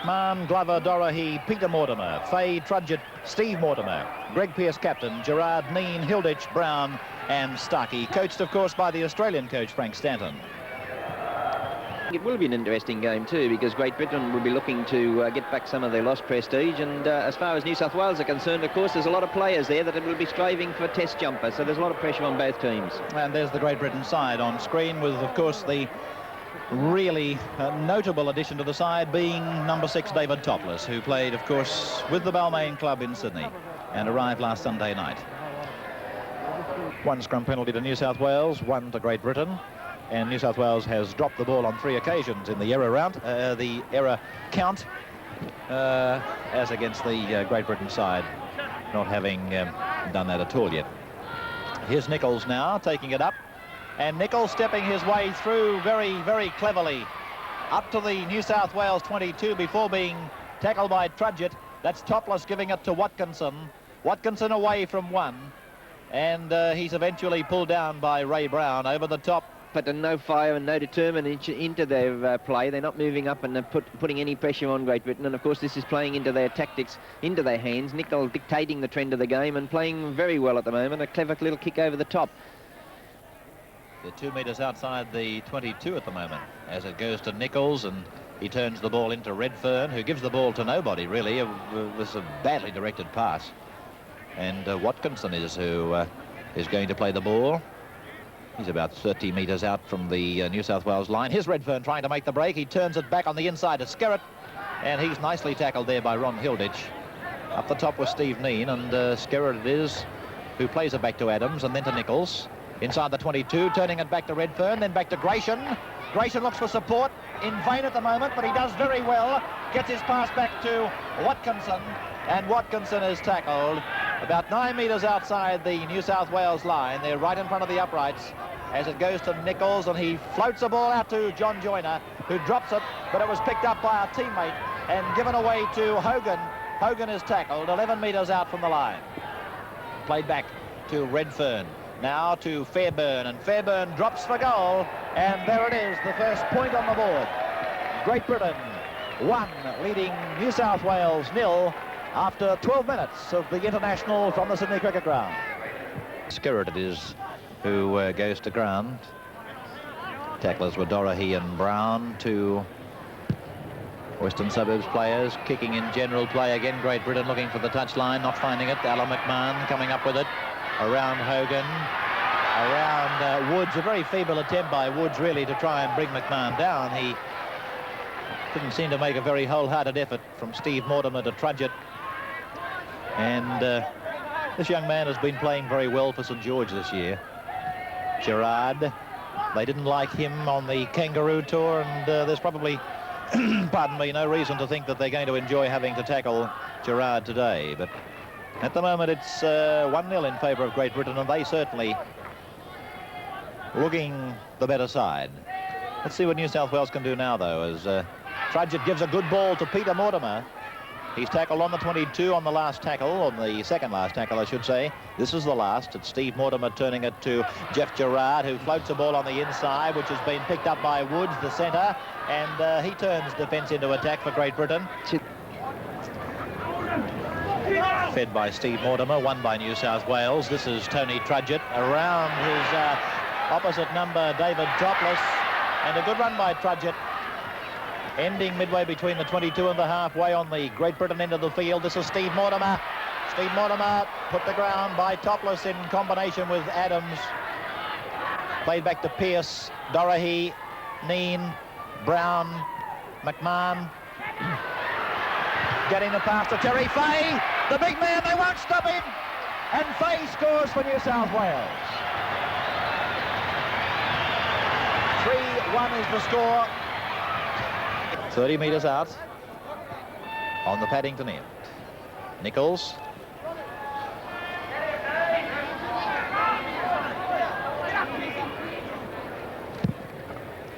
McMahon, Glover, Dorahy, Peter Mortimer, Fay, Trudgett, Steve Mortimer, Greg Pearce captain, Gerard, Neen, Hilditch, Brown and Starkey, coached of course by the Australian coach Frank Stanton. It will be an interesting game too, because Great Britain will be looking to get back some of their lost prestige, and as far as New South Wales are concerned, of course, there's a lot of players there that will be striving for test jumper, so there's a lot of pressure on both teams. And there's the Great Britain side on screen, with of course the really notable addition to the side being number 6 David Topless, who played of course with the Balmain club in Sydney and arrived last Sunday night. 1 scrum penalty to New South Wales, 1 to Great Britain. And New South Wales has dropped the ball on 3 occasions in the error round, the error count, as against the Great Britain side, not having done that at all yet. Here's Nichols now, taking it up, and Nichols stepping his way through very, very cleverly up to the New South Wales 22 before being tackled by Trudgett. That's Topless giving it to Watkinson. Watkinson away from 1, and he's eventually pulled down by Ray Brown over the top. But no fire and no determination into their play. They're not moving up and putting any pressure on Great Britain. And, of course, this is playing into their tactics, into their hands. Nichols dictating the trend of the game and playing very well at the moment. A clever little kick over the top. They're 2 metres outside the 22 at the moment as it goes to Nichols, and he turns the ball into Redfern, who gives the ball to nobody, really. It was a badly directed pass. And Watkinson is who is going to play the ball. He's about 30 metres out from the New South Wales line. Here's Redfern trying to make the break. He turns it back on the inside to Skerritt, and he's nicely tackled there by Ron Hilditch. Up the top was Steve Neen, and Skerritt it is who plays it back to Adams and then to Nichols. Inside the 22, turning it back to Redfern, then back to Gratian. Gratian looks for support, in vain at the moment, but he does very well. Gets his pass back to Watkinson, and Watkinson is tackled about 9 metres outside the New South Wales line. They're right in front of the uprights as it goes to Nichols, and he floats the ball out to John Joyner, who drops it, but it was picked up by a teammate and given away to Hogan. Hogan is tackled 11 metres out from the line. Played back to Redfern, now to Fairburn, and Fairburn drops for goal, and there it is, the first point on the board. Great Britain 1, leading New South Wales 0 after 12 minutes of the international from the Sydney Cricket Ground. Skerritt it is who goes to ground. Tacklers were Dorahy and Brown, 2 Western Suburbs players. Kicking in general play again, Great Britain looking for the touchline, not finding it. Alan McMahon coming up with it. Around Hogan, around Woods. A very feeble attempt by Woods really to try and bring McMahon down. He didn't seem to make a very wholehearted effort from Steve Mortimer to Trudgett. And this young man has been playing very well for St George this year. Gerard, they didn't like him on the Kangaroo Tour, and there's probably, pardon me, no reason to think that they're going to enjoy having to tackle Gerard today. But at the moment, it's 1-0 in favour of Great Britain, and they certainly looking the better side. Let's see what New South Wales can do now, though, as Trudgett gives a good ball to Peter Mortimer. He's tackled on the 22 on the last tackle, on the second last tackle, I should say. This is the last. It's Steve Mortimer turning it to Jeff Gerard, who floats the ball on the inside, which has been picked up by Woods, the centre, and he turns defence into attack for Great Britain. Fed by Steve Mortimer, won by New South Wales. This is Tony Trudgett around his opposite number, David Topless, and a good run by Trudgett, ending midway between the 22 and the halfway on the Great Britain end of the field. This is Steve Mortimer. Steve Mortimer put the ground by Topless in combination with Adams. Played back to Pearce, Dorahy, Neen, Brown, McMahon. Getting the pass to Terry Fay. The big man, they won't stop him. And Fay scores for New South Wales. 3-1 is the score. 30 metres out on the Paddington end. Nichols.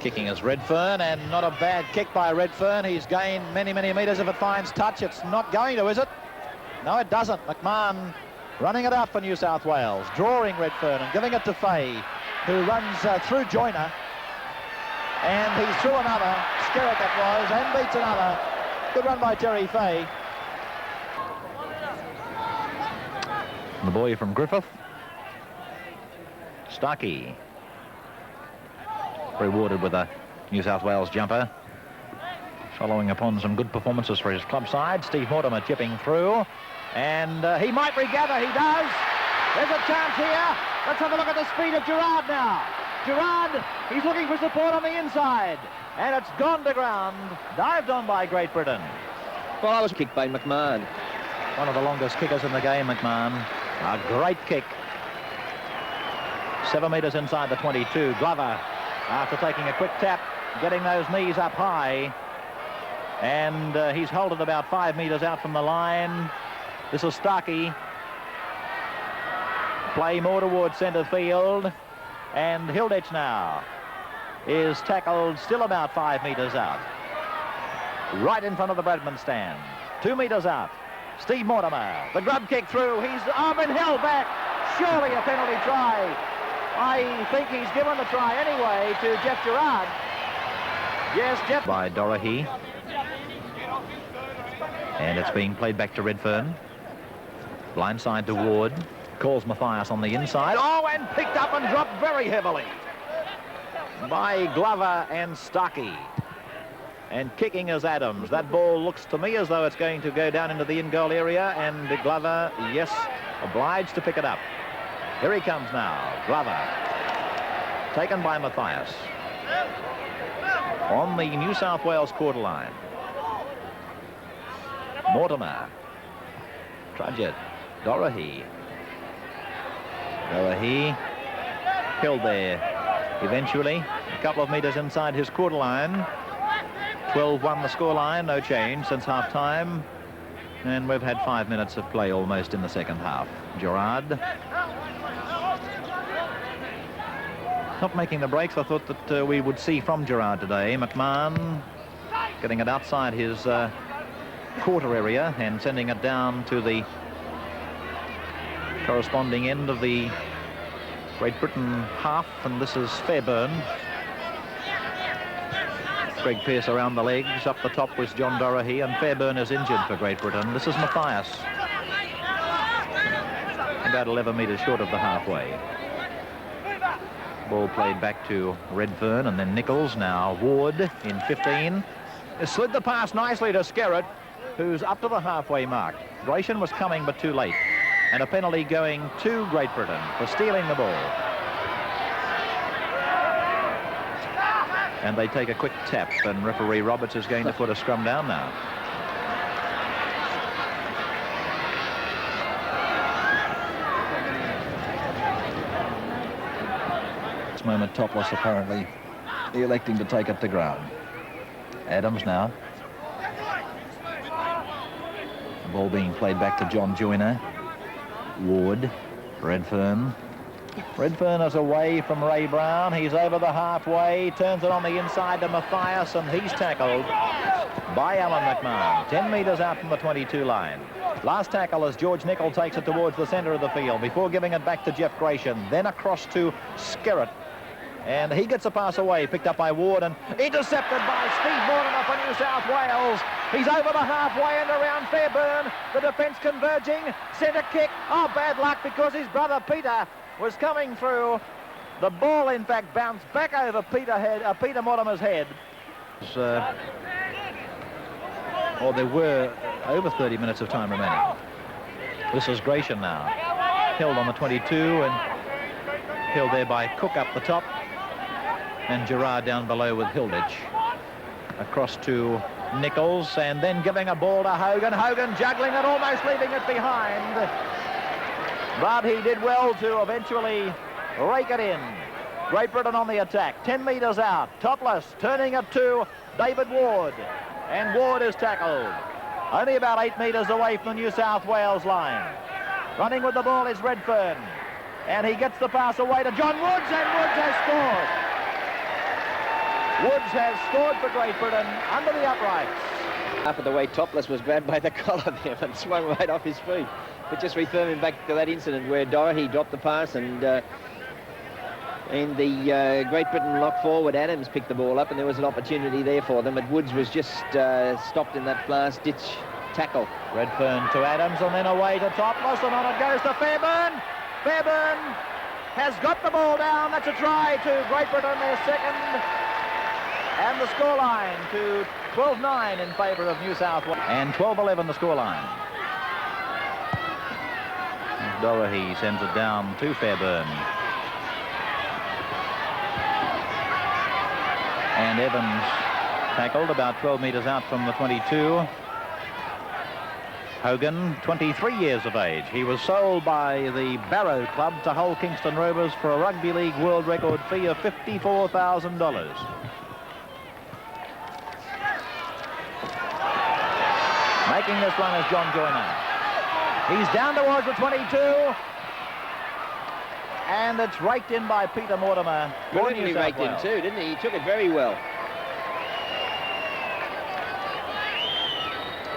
Kicking is Redfern, and not a bad kick by Redfern. He's gained many, many metres. If it finds touch, it's not going to, is it? No, it doesn't. McMahon running it out for New South Wales, drawing Redfern and giving it to Fay, who runs through Joyner. And he's through another, Skerritt that was, and beats another. Good run by Terry Fay. The boy from Griffith. Starkey. Rewarded with a New South Wales jumper. Following upon some good performances for his club side. Steve Mortimer chipping through. And he might regather. He does. There's a chance here. Let's have a look at the speed of Gerard now. Gerard, he's looking for support on the inside. And it's gone to ground. Dived on by Great Britain. Well, I was kicked by McMahon. One of the longest kickers in the game, McMahon. A great kick. 7 metres inside the 22. Glover, after taking a quick tap, getting those knees up high. And he's held it about 5 metres out from the line. This is Starkey. Play more towards centre field. And Hilditch now is tackled still about 5 metres out. Right in front of the Bradman stand. 2 metres out. Steve Mortimer. The grub kick through. He's been held back. Surely a penalty try. I think he's given the try anyway to Jeff Gerard. Yes, Jeff. By Dorahy. And it's being played back to Redfern. Blindside to Ward. Calls Matthias on the inside. Oh, and picked up and dropped very heavily by Glover and Starkey. And kicking is Adams. That ball looks to me as though it's going to go down into the in-goal area. And Glover, yes, obliged to pick it up. Here he comes now. Glover. Taken by Matthias. On the New South Wales quarter line. Mortimer. Trudgett. Dorahy. Dorahy. Killed there. Eventually, a couple of metres inside his quarter line. 12-1 the scoreline, no change since half-time. And we've had 5 minutes of play almost in the second half. Gerard. Not making the breaks I thought that we would see from Gerard today. McMahon getting it outside his quarter area and sending it down to the corresponding end of the Great Britain half, and this is Fairbairn. Greg Pearce around the legs. Up the top was John Dorahy, and Fairbairn is injured for Great Britain. This is Matthias. About 11 metres short of the halfway. Ball played back to Redfern and then Nichols. Now Ward in 15. Slid the pass nicely to Skerritt, who's up to the halfway mark. Gratian was coming but too late. And a penalty going to Great Britain for stealing the ball. And they take a quick tap, and referee Roberts is going to put a scrum down now. This moment Topless apparently electing to take it to ground. Adams now. The ball being played back to John Joyner. Ward, Redfern. Redfern is away from Ray Brown. He's over the halfway, turns it on the inside to Matthias, and he's tackled by Alan McMahon. 10 metres out from the 22 line. Last tackle as George Nichol takes it towards the centre of the field before giving it back to Jeff Gratian. Then across to Skerritt. And he gets a pass away, picked up by Ward and intercepted by Steve Mortimer for New South Wales. He's over the halfway and around Fairbairn. The defence converging. Centre kick. Oh, bad luck because his brother Peter was coming through. The ball, in fact, bounced back over Peter Mortimer's head. There were over 30 minutes of time remaining. This is Gratian now. Held on the 22 and held there by Cook up the top. And Gerard down below with Hilditch. Across to Nichols and then giving a ball to Hogan. Hogan juggling it, almost leaving it behind. But he did well to eventually rake it in. Great Britain on the attack. 10 metres out. Topless turning it to David Ward. And Ward is tackled. Only about 8 metres away from the New South Wales line. Running with the ball is Redfern. And he gets the pass away to John Woods, and Woods has scored. Woods has scored for Great Britain under the uprights. Half of the way Topless was grabbed by the collar there and swung right off his feet. But just referring back to that incident where Dorahy dropped the pass and And the Great Britain lock forward, Adams, picked the ball up, and there was an opportunity there for them, but Woods was just stopped in that last ditch tackle. Redfern to Adams, and then away to Topless, and on it goes to Fairburn. Fairburn has got the ball down. That's a try to Great Britain, their second. And the scoreline to 12-9 in favour of New South Wales. And 12-11 the scoreline. Dorahy sends it down to Fairburn. And Evans tackled about 12 metres out from the 22. Hogan, 23 years of age. He was sold by the Barrow Club to Hull Kingston Rovers for a Rugby League world record fee of $54,000. Making this run is John Joyner. He's down towards the 22. And it's raked in by Peter Mortimer. Brilliantly raked in too, didn't he? He took it very well.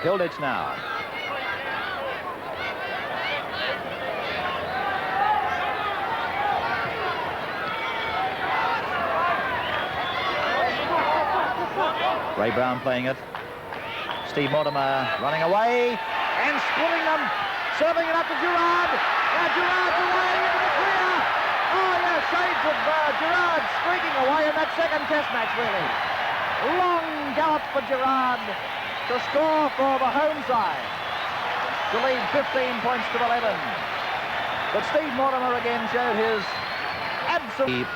Hilditch now. Ray Brown playing it. Steve Mortimer running away and splitting them, serving it up to Gerard. Now Gerard's away into the clear. Oh yeah, shades of Gerard streaking away in that second test match, really. Long gallop for Gerard to score for the home side, to lead 15 points to 11. But Steve Mortimer again showed his absolute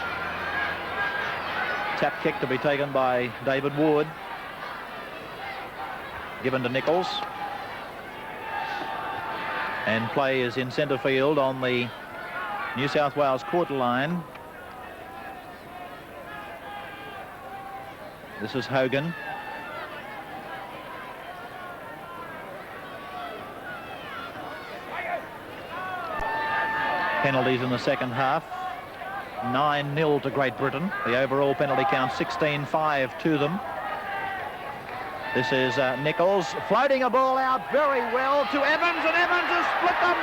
tap kick to be taken by David Ward. Given to Nichols. And play is in centre field on the New South Wales quarter line. This is Hogan. Penalties in the second half. 9-0 to Great Britain. The overall penalty count 16-5 to them. This is Nichols floating a ball out very well to Evans, and Evans has split them.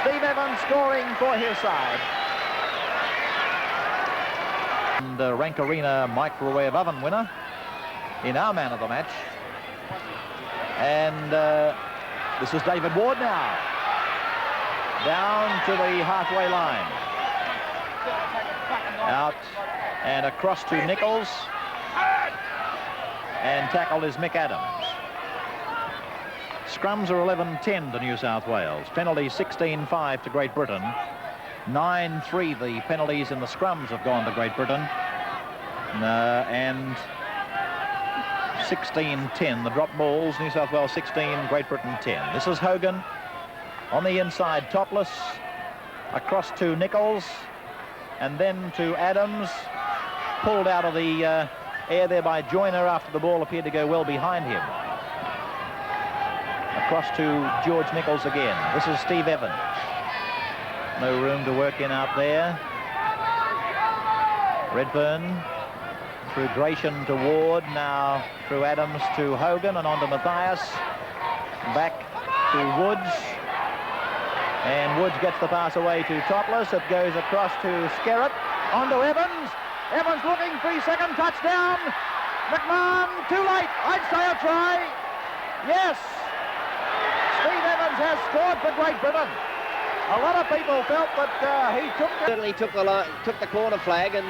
Steve Evans scoring for his side. And Rank Arena microwave oven winner in our man of the match. And this is David Ward now. Down to the halfway line. Out and across to Nichols. And tackled is Mick Adams. Scrums are 11-10 to New South Wales. Penalties 16-5 to Great Britain. 9-3 the penalties in the scrums have gone to Great Britain. And 16-10 the drop balls. New South Wales 16, Great Britain 10. This is Hogan on the inside, Topless. Across to Nichols. And then to Adams. Pulled out of the air there by Joyner after the ball appeared to go well behind him. Across to George Nichols again. This is Steve Evans. No room to work in out there. Redfern through Gratian to Ward, now through Adams to Hogan and on to Matthias. Back to Woods. And Woods gets the pass away to Topless. It goes across to Skerritt. On to Evans. Evans looking for his second touchdown. McMahon, too late. I'd say a try. Yes. Steve Evans has scored for Great Britain. A lot of people felt that he took the... Certainly took the corner flag, and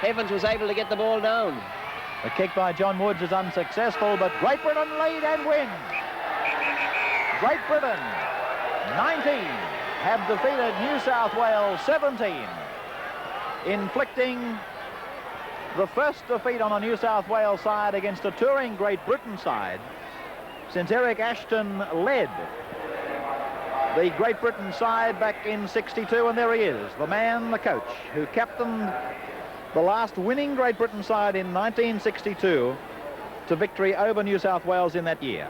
Evans was able to get the ball down. The kick by John Woods is unsuccessful, but Great Britain lead and win. Great Britain, 19, have defeated New South Wales 17. Inflicting the first defeat on a New South Wales side against a touring Great Britain side since Eric Ashton led the Great Britain side back in '62, and there he is, the man, the coach, who captained the last winning Great Britain side in 1962 to victory over New South Wales in that year.